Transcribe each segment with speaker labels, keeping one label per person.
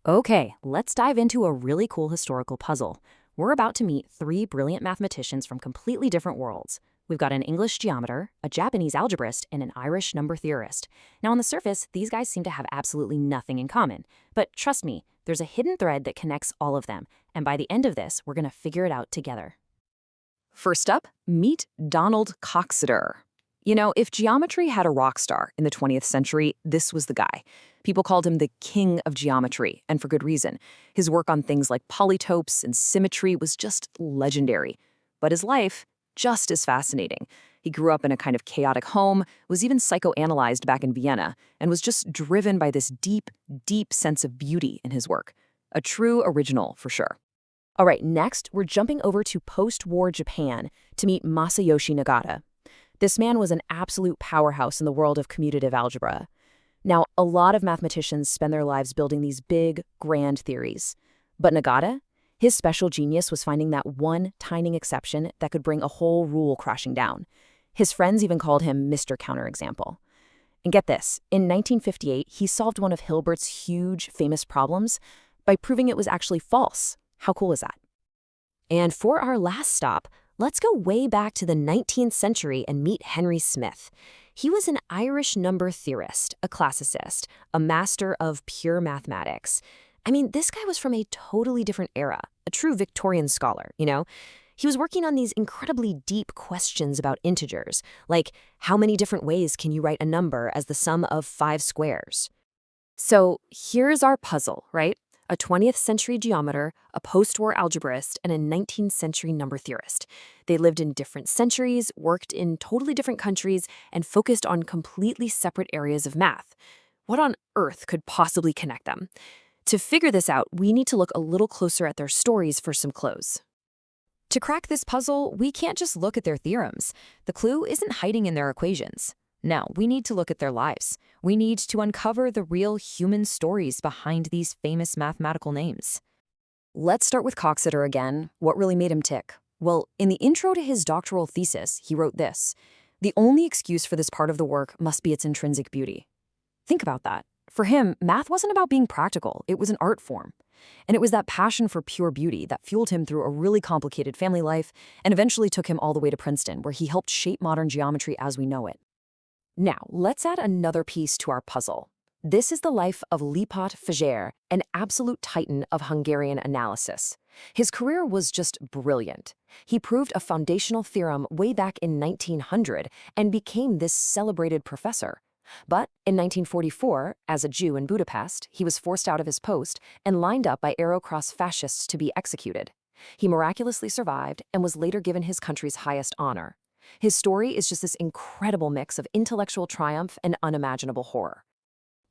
Speaker 1: Okay, let's dive into a really cool historical puzzle. We're about to meet three brilliant mathematicians from completely different worlds. We've got an English geometer, a Japanese algebraist, and an Irish number theorist. Now, on the surface, these guys seem to have absolutely nothing in common. But trust me, there's a hidden thread that connects all of them. And by the end of this, we're going to figure it out together. First up, meet Donald Coxeter. You know, if geometry had a rock star in the 20th century, this was the guy. People called him the king of geometry, and for good reason. His work on things like polytopes and symmetry was just legendary. But his life, just as fascinating. He grew up in a kind of chaotic home, was even psychoanalyzed back in Vienna, and was just driven by this deep, deep sense of beauty in his work. A true original, for sure. All right, next, we're jumping over to post-war Japan to meet Masayoshi Nagata. This man was an absolute powerhouse in the world of commutative algebra. Now, a lot of mathematicians spend their lives building these big, grand theories. But Nagata, his special genius was finding that one tiny exception that could bring a whole rule crashing down. His friends even called him Mr. Counterexample. And get this, in 1958, he solved one of Hilbert's huge, famous problems by proving it was actually false. How cool is that? And for our last stop, let's go way back to the 19th century and meet Henry Smith. He was an Irish number theorist, a classicist, a master of pure mathematics. I mean, this guy was from a totally different era, a true Victorian scholar, you know? He was working on these incredibly deep questions about integers, like how many different ways can you write a number as the sum of 5 squares? So here's our puzzle, right? A 20th century geometer, a post-war algebraist, and a 19th century number theorist. They lived in different centuries, worked in totally different countries, and focused on completely separate areas of math. What on earth could possibly connect them? To figure this out, we need to look a little closer at their stories for some clues. To crack this puzzle, we can't just look at their theorems. The clue isn't hiding in their equations. No, we need to look at their lives. We need to uncover the real human stories behind these famous mathematical names. Let's start with Coxeter again. What really made him tick? Well, in the intro to his doctoral thesis, he wrote this: "The only excuse for this part of the work must be its intrinsic beauty." Think about that. For him, math wasn't about being practical, it was an art form. And it was that passion for pure beauty that fueled him through a really complicated family life and eventually took him all the way to Princeton, where he helped shape modern geometry as we know it. Now, let's add another piece to our puzzle. This is the life of Lipót Fejér, an absolute titan of Hungarian analysis. His career was just brilliant. He proved a foundational theorem way back in 1900 and became this celebrated professor. But in 1944, as a Jew in Budapest, he was forced out of his post and lined up by Arrow-Cross fascists to be executed. He miraculously survived and was later given his country's highest honor. His story is just this incredible mix of intellectual triumph and unimaginable horror.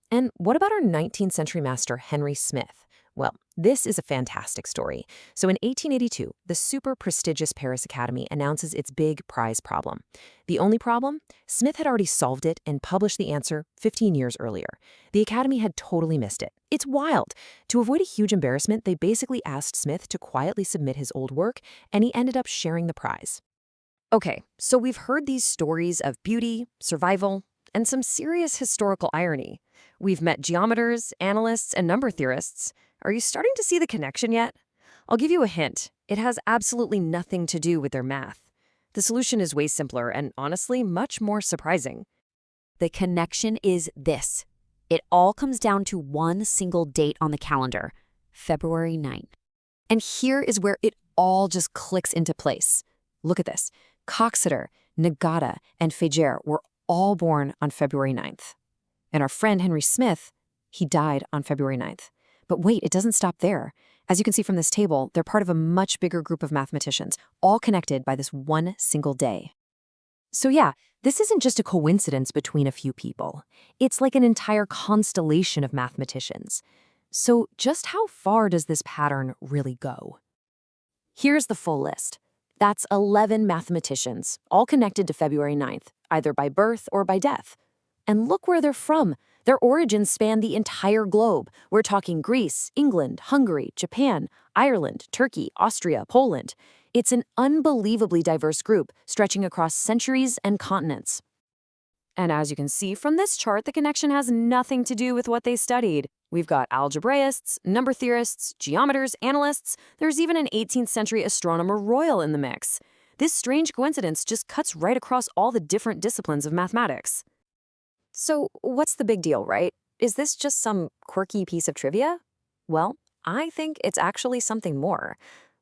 Speaker 1: And what about our 19th century master, Henry Smith? Well, this is a fantastic story. So in 1882, the super prestigious Paris Academy announces its big prize problem. The only problem? Smith had already solved it and published the answer 15 years earlier. The Academy had totally missed it. It's wild. To avoid a huge embarrassment, they basically asked Smith to quietly submit his old work, and he ended up sharing the prize. Okay, so we've heard these stories of beauty, survival, and some serious historical irony. We've met geometers, analysts, and number theorists. Are you starting to see the connection yet? I'll give you a hint. It has absolutely nothing to do with their math. The solution is way simpler and, honestly, much more surprising.
Speaker 2: The connection is this. It all comes down to one single date on the calendar, February 9th.
Speaker 1: And here is where it all just clicks into place. Look at this. Coxeter, Nagata, and Fejér were all born on February 9th. And our friend Henry Smith, he died on February 9th. But wait, it doesn't stop there. As you can see from this table, they're part of a much bigger group of mathematicians, all connected by this one single day. So yeah, this isn't just a coincidence between a few people. It's like an entire constellation of mathematicians. So just how far does this pattern really go? Here's the full list. That's 11 mathematicians, all connected to February 9th, either by birth or by death. And look where they're from. Their origins span the entire globe. We're talking Greece, England, Hungary, Japan, Ireland, Turkey, Austria, Poland. It's an unbelievably diverse group, stretching across centuries and continents. And as you can see from this chart, the connection has nothing to do with what they studied. We've got algebraists, number theorists, geometers, analysts. There's even an 18th century astronomer royal in the mix. This strange coincidence just cuts right across all the different disciplines of mathematics. So, what's the big deal, right? Is this just some quirky piece of trivia? Well, I think it's actually something more.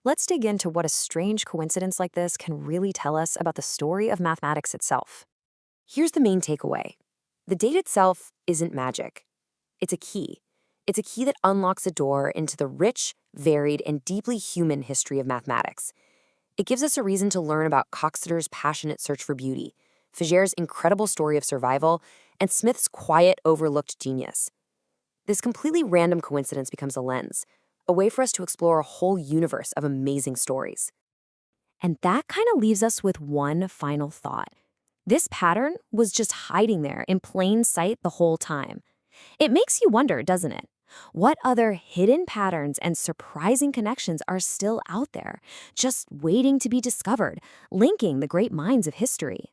Speaker 1: Let's dig into what a strange coincidence like this can really tell us about the story of mathematics itself. Here's the main takeaway. The date itself isn't magic. It's a key. It's a key that unlocks a door into the rich, varied, and deeply human history of mathematics. It gives us a reason to learn about Coxeter's passionate search for beauty, Fejér's incredible story of survival, and Smith's quiet, overlooked genius. This completely random coincidence becomes a lens, a way for us to explore a whole universe of amazing stories. And that kind of leaves us with one final thought. This pattern was just hiding there in plain sight the whole time. It makes you wonder, doesn't it? What other hidden patterns and surprising connections are still out there, just waiting to be discovered, linking the great minds of history?